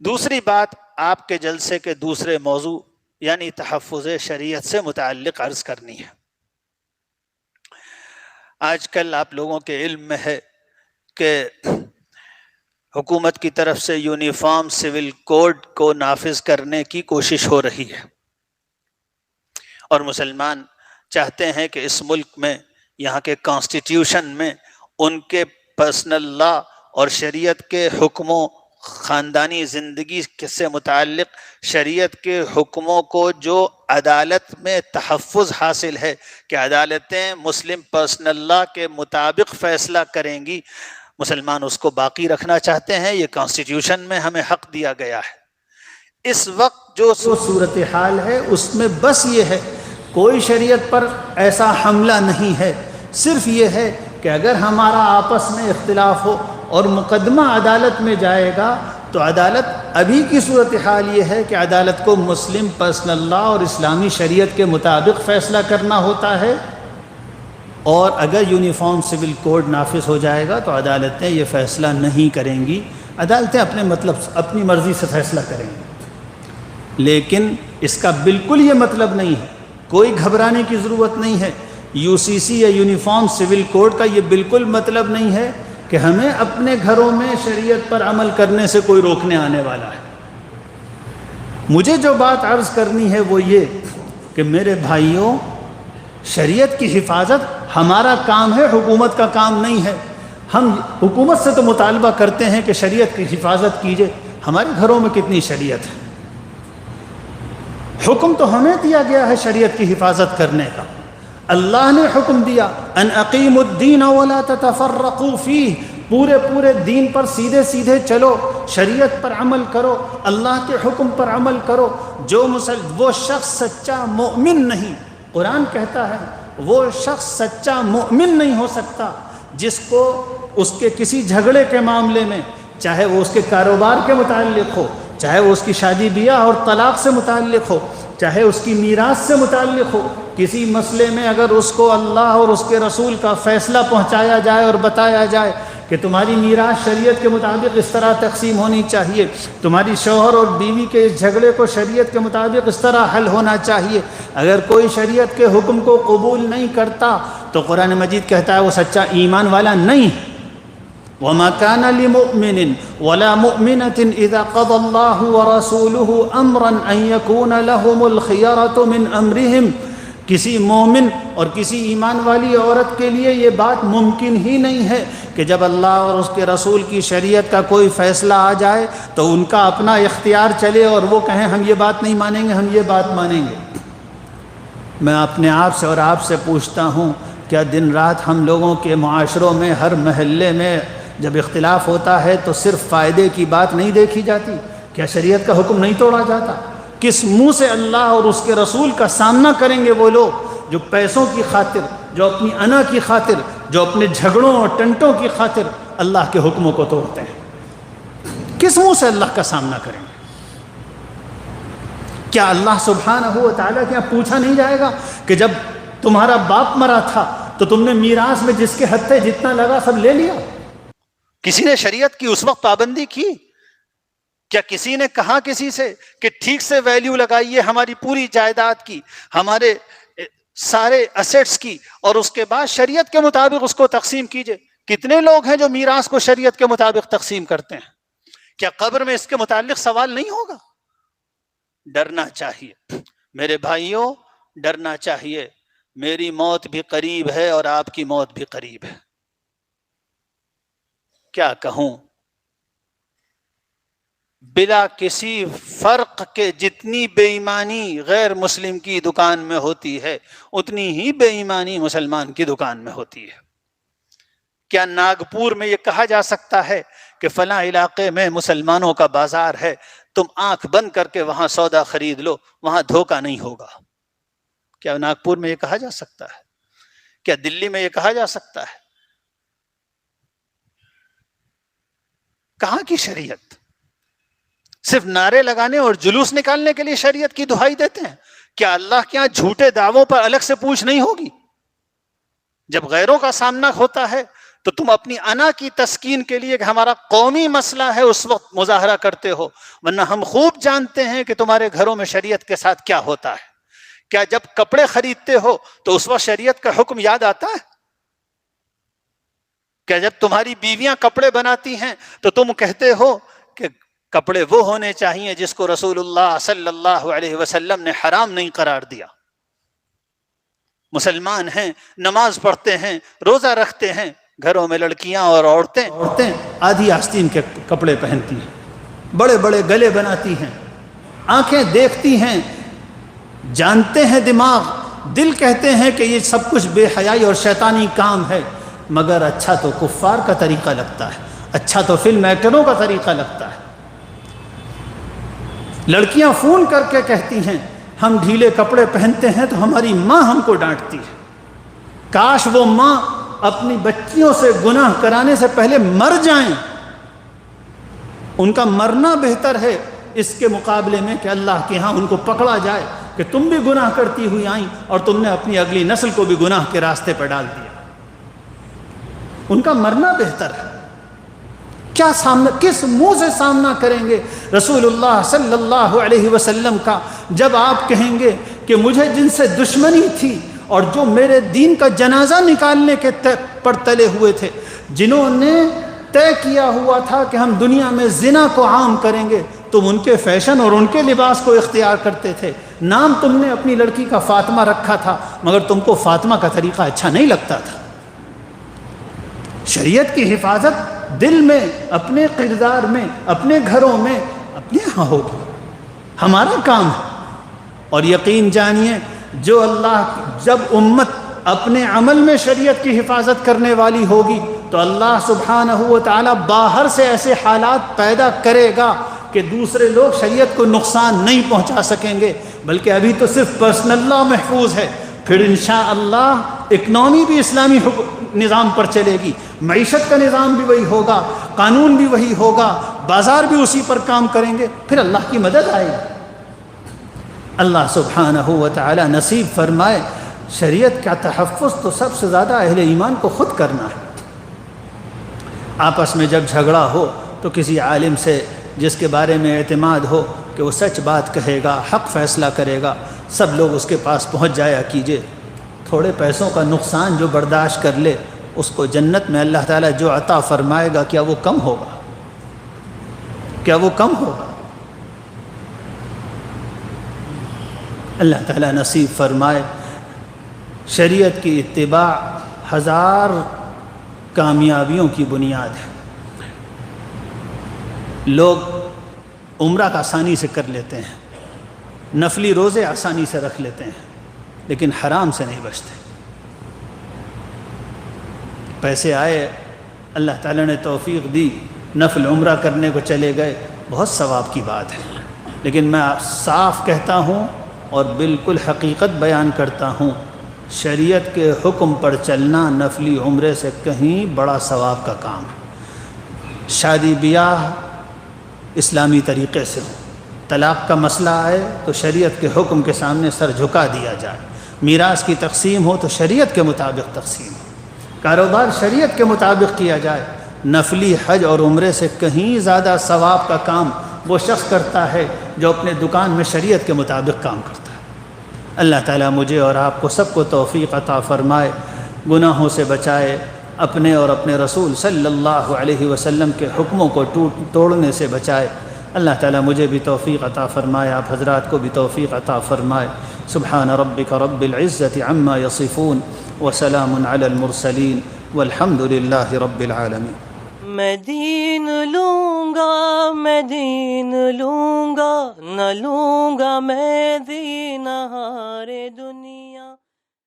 دوسری بات آپ کے جلسے کے دوسرے موضوع یعنی تحفظ شریعت سے متعلق عرض کرنی ہے۔ آج کل آپ لوگوں کے علم میں ہے کہ حکومت کی طرف سے یونیفارم سول کوڈ کو نافذ کرنے کی کوشش ہو رہی ہے، اور مسلمان چاہتے ہیں کہ اس ملک میں یہاں کے کانسٹیٹیوشن میں ان کے پرسنل لا اور شریعت کے حکموں، خاندانی زندگی سے متعلق شریعت کے حکموں کو جو عدالت میں تحفظ حاصل ہے کہ عدالتیں مسلم پرسنل لا کے مطابق فیصلہ کریں گی، مسلمان اس کو باقی رکھنا چاہتے ہیں۔ یہ کانسٹیٹیوشن میں ہمیں حق دیا گیا ہے۔ اس وقت جو صورتحال ہے اس میں بس یہ ہے، کوئی شریعت پر ایسا حملہ نہیں ہے، صرف یہ ہے کہ اگر ہمارا آپس میں اختلاف ہو اور مقدمہ عدالت میں جائے گا تو عدالت، ابھی کی صورتحال یہ ہے کہ عدالت کو مسلم پرسنل لا اور اسلامی شریعت کے مطابق فیصلہ کرنا ہوتا ہے، اور اگر یونیفارم سول کوڈ نافذ ہو جائے گا تو عدالتیں یہ فیصلہ نہیں کریں گی، عدالتیں اپنی مرضی سے فیصلہ کریں گی۔ لیکن اس کا بالکل یہ مطلب نہیں ہے، کوئی گھبرانے کی ضرورت نہیں ہے، یو سی سی یا یونیفارم سول کوڈ کا یہ بالکل مطلب نہیں ہے کہ ہمیں اپنے گھروں میں شریعت پر عمل کرنے سے کوئی روکنے آنے والا ہے۔ مجھے جو بات عرض کرنی ہے وہ یہ کہ میرے بھائیوں، شریعت کی حفاظت ہمارا کام ہے، حکومت کا کام نہیں ہے۔ ہم حکومت سے تو مطالبہ کرتے ہیں کہ شریعت کی حفاظت کیجیے، ہمارے گھروں میں کتنی شریعت ہے؟ حکم تو ہمیں دیا گیا ہے شریعت کی حفاظت کرنے کا، اللہ نے حکم دیا ان اقیموا الدین ولا تتفرقوا فیہ، پورے دین پر سیدھے سیدھے چلو، شریعت پر عمل کرو، اللہ کے حکم پر عمل کرو۔ وہ شخص سچا مومن نہیں، قرآن کہتا ہے وہ شخص سچا مومن نہیں ہو سکتا جس کو اس کے کسی جھگڑے کے معاملے میں، چاہے وہ اس کے کاروبار کے متعلق ہو، چاہے وہ اس کی شادی بیاہ اور طلاق سے متعلق ہو، چاہے اس کی میراث سے متعلق ہو، کسی مسئلے میں اگر اس کو اللہ اور اس کے رسول کا فیصلہ پہنچایا جائے اور بتایا جائے کہ تمہاری میراث شریعت کے مطابق اس طرح تقسیم ہونی چاہیے، تمہاری شوہر اور بیوی کے اس جھگڑے کو شریعت کے مطابق اس طرح حل ہونا چاہیے، اگر کوئی شریعت کے حکم کو قبول نہیں کرتا تو قرآن مجید کہتا ہے وہ سچا ایمان والا نہیں ہے۔ وَمَا كَانَ لِمُؤْمِنٍ وَلَا مُؤْمِنَةٍ إِذَا قَضَى اللَّهُ وَرَسُولُهُ أَمْرًا أَن يَكُونَ لَهُمُ الْخِيَرَةُ مِنْ أَمْرِهِمْ، کسی مومن اور کسی ایمان والی عورت کے لیے یہ بات ممکن ہی نہیں ہے کہ جب اللہ اور اس کے رسول کی شریعت کا کوئی فیصلہ آ جائے تو ان کا اپنا اختیار چلے اور وہ کہیں ہم یہ بات نہیں مانیں گے، ہم یہ بات مانیں گے۔ میں اپنے آپ سے اور آپ سے پوچھتا ہوں، کیا دن رات ہم لوگوں کے معاشروں میں، ہر محلے میں جب اختلاف ہوتا ہے تو صرف فائدے کی بات نہیں دیکھی جاتی؟ کیا شریعت کا حکم نہیں توڑا جاتا؟ کس منہ سے اللہ اور اس کے رسول کا سامنا کریں گے وہ لوگ جو پیسوں کی خاطر، جو اپنی انا کی خاطر، جو اپنے جھگڑوں اور ٹنٹوں کی خاطر اللہ کے حکموں کو توڑتے ہیں؟ کس منہ سے اللہ کا سامنا کریں گے؟ کیا اللہ سبحانہ و تعالیٰ کے یہاں پوچھا نہیں جائے گا کہ جب تمہارا باپ مرا تھا تو تم نے میراث میں جس کے ہتھے جتنا لگا سب لے لیا؟ کسی نے شریعت کی اس وقت پابندی کی؟ کیا کسی نے کہا کسی سے کہ ٹھیک سے ویلیو لگائیے ہماری پوری جائیداد کی، ہمارے سارے اسیٹس کی، اور اس کے بعد شریعت کے مطابق اس کو تقسیم کیجئے؟ کتنے لوگ ہیں جو میراث کو شریعت کے مطابق تقسیم کرتے ہیں؟ کیا قبر میں اس کے متعلق سوال نہیں ہوگا؟ ڈرنا چاہیے میرے بھائیوں، ڈرنا چاہیے۔ میری موت بھی قریب ہے اور آپ کی موت بھی قریب ہے۔ کیا کہوں، بلا کسی فرق کے جتنی بے ایمانی غیر مسلم کی دکان میں ہوتی ہے اتنی ہی بے ایمانی مسلمان کی دکان میں ہوتی ہے۔ کیا ناگپور میں یہ کہا جا سکتا ہے کہ فلاں علاقے میں مسلمانوں کا بازار ہے، تم آنکھ بند کر کے وہاں سودا خرید لو، وہاں دھوکہ نہیں ہوگا؟ کیا ناگپور میں یہ کہا جا سکتا ہے؟ کیا دلی میں یہ کہا جا سکتا ہے؟ کہاں کی شریعت؟ صرف نعرے لگانے اور جلوس نکالنے کے لیے شریعت کی دہائی دیتے ہیں؟ کیا اللہ کے یہاں جھوٹے دعووں پر الگ سے پوچھ نہیں ہوگی؟ جب غیروں کا سامنا ہوتا ہے تو تم اپنی انا کی تسکین کے لیے کہ ہمارا قومی مسئلہ ہے اس وقت مظاہرہ کرتے ہو، ورنہ ہم خوب جانتے ہیں کہ تمہارے گھروں میں شریعت کے ساتھ کیا ہوتا ہے۔ کیا جب کپڑے خریدتے ہو تو اس وقت شریعت کا حکم یاد آتا ہے؟ کیا جب تمہاری بیویاں کپڑے بناتی ہیں تو تم کہتے ہو کہ کپڑے وہ ہونے چاہیے جس کو رسول اللہ صلی اللہ علیہ وسلم نے حرام نہیں قرار دیا؟ مسلمان ہیں، نماز پڑھتے ہیں، روزہ رکھتے ہیں، گھروں میں لڑکیاں اور عورتیں آدھی آستین کے کپڑے پہنتی ہیں، بڑے بڑے گلے بناتی ہیں، آنکھیں دیکھتی ہیں، جانتے ہیں دماغ، دل کہتے ہیں کہ یہ سب کچھ بے حیائی اور شیطانی کام ہے، مگر اچھا تو کفار کا طریقہ لگتا ہے، اچھا تو فلم ایکٹروں کا طریقہ لگتا ہے۔ لڑکیاں فون کر کے کہتی ہیں ہم ڈھیلے کپڑے پہنتے ہیں تو ہماری ماں ہم کو ڈانٹتی ہے۔ کاش وہ ماں اپنی بچیوں سے گناہ کرانے سے پہلے مر جائیں، ان کا مرنا بہتر ہے اس کے مقابلے میں کہ اللہ کے ہاں ان کو پکڑا جائے کہ تم بھی گناہ کرتی ہوئی آئیں اور تم نے اپنی اگلی نسل کو بھی گناہ کے راستے پر ڈال دیا۔ ان کا مرنا بہتر ہے۔ کیا سامنا، کس منہ سے سامنا کریں گے رسول اللہ صلی اللہ علیہ وسلم کا جب آپ کہیں گے کہ مجھے جن سے دشمنی تھی اور جو میرے دین کا جنازہ نکالنے کے پر تلے ہوئے تھے، جنہوں نے طے کیا ہوا تھا کہ ہم دنیا میں زنا کو عام کریں گے، تم ان کے فیشن اور ان کے لباس کو اختیار کرتے تھے۔ نام تم نے اپنی لڑکی کا فاطمہ رکھا تھا، مگر تم کو فاطمہ کا طریقہ اچھا نہیں لگتا تھا۔ شریعت کی حفاظت دل میں، اپنے کردار میں، اپنے گھروں میں، اپنے ہاں ہوگی، ہمارا کام ہے۔ اور یقین جانیے جو اللہ، جب امت اپنے عمل میں شریعت کی حفاظت کرنے والی ہوگی تو اللہ سبحانہ و تعالی باہر سے ایسے حالات پیدا کرے گا کہ دوسرے لوگ شریعت کو نقصان نہیں پہنچا سکیں گے، بلکہ ابھی تو صرف پرسنل لا محفوظ ہے، پھر انشاءاللہ اکنامی بھی اسلامی نظام پر چلے گی، معیشت کا نظام بھی وہی ہوگا، قانون بھی وہی ہوگا، بازار بھی اسی پر کام کریں گے، پھر اللہ کی مدد آئے گی۔ اللہ سبحانہ و تعالی نصیب فرمائے۔ شریعت کا تحفظ تو سب سے زیادہ اہل ایمان کو خود کرنا ہے۔ آپس میں جب جھگڑا ہو تو کسی عالم سے جس کے بارے میں اعتماد ہو کہ وہ سچ بات کہے گا، حق فیصلہ کرے گا، سب لوگ اس کے پاس پہنچ جایا کیجئے۔ تھوڑے پیسوں کا نقصان جو برداشت کر لے، اس کو جنت میں اللہ تعالیٰ جو عطا فرمائے گا، کیا وہ کم ہوگا؟ کیا وہ کم ہوگا؟ اللہ تعالیٰ نصیب فرمائے۔ شریعت کی اتباع ہزار کامیابیوں کی بنیاد ہے۔ لوگ عمرہ کا آسانی سے کر لیتے ہیں، نفلی روزے آسانی سے رکھ لیتے ہیں، لیکن حرام سے نہیں بچتے۔ پیسے آئے، اللہ تعالیٰ نے توفیق دی، نفل عمرہ کرنے کو چلے گئے، بہت ثواب کی بات ہے، لیکن میں صاف کہتا ہوں اور بالکل حقیقت بیان کرتا ہوں، شریعت کے حکم پر چلنا نفلی عمرے سے کہیں بڑا ثواب کا کام ہے۔ شادی بیاہ اسلامی طریقے سے ہو، طلاق کا مسئلہ آئے تو شریعت کے حکم کے سامنے سر جھکا دیا جائے، میراث کی تقسیم ہو تو شریعت کے مطابق تقسیم ہو، کاروبار شریعت کے مطابق کیا جائے۔ نفلی حج اور عمرے سے کہیں زیادہ ثواب کا کام وہ شخص کرتا ہے جو اپنے دکان میں شریعت کے مطابق کام کرتا ہے۔ اللہ تعالیٰ مجھے اور آپ کو سب کو توفیق عطا فرمائے، گناہوں سے بچائے، اپنے اور اپنے رسول صلی اللہ علیہ وسلم کے حکموں کو توڑنے سے بچائے۔ اللہ تعالیٰ مجھے بھی توفیق عطا فرمائے، آپ حضرات کو بھی توفیق عطا فرمائے۔ سبحان ربک رب العزت عما یصفون وسلام علی المرسلین والحمد للہ رب العالمین۔ میں دین لوں گا، میں دین لوں گا، نہ لوں گا میں دین ہارے دو۔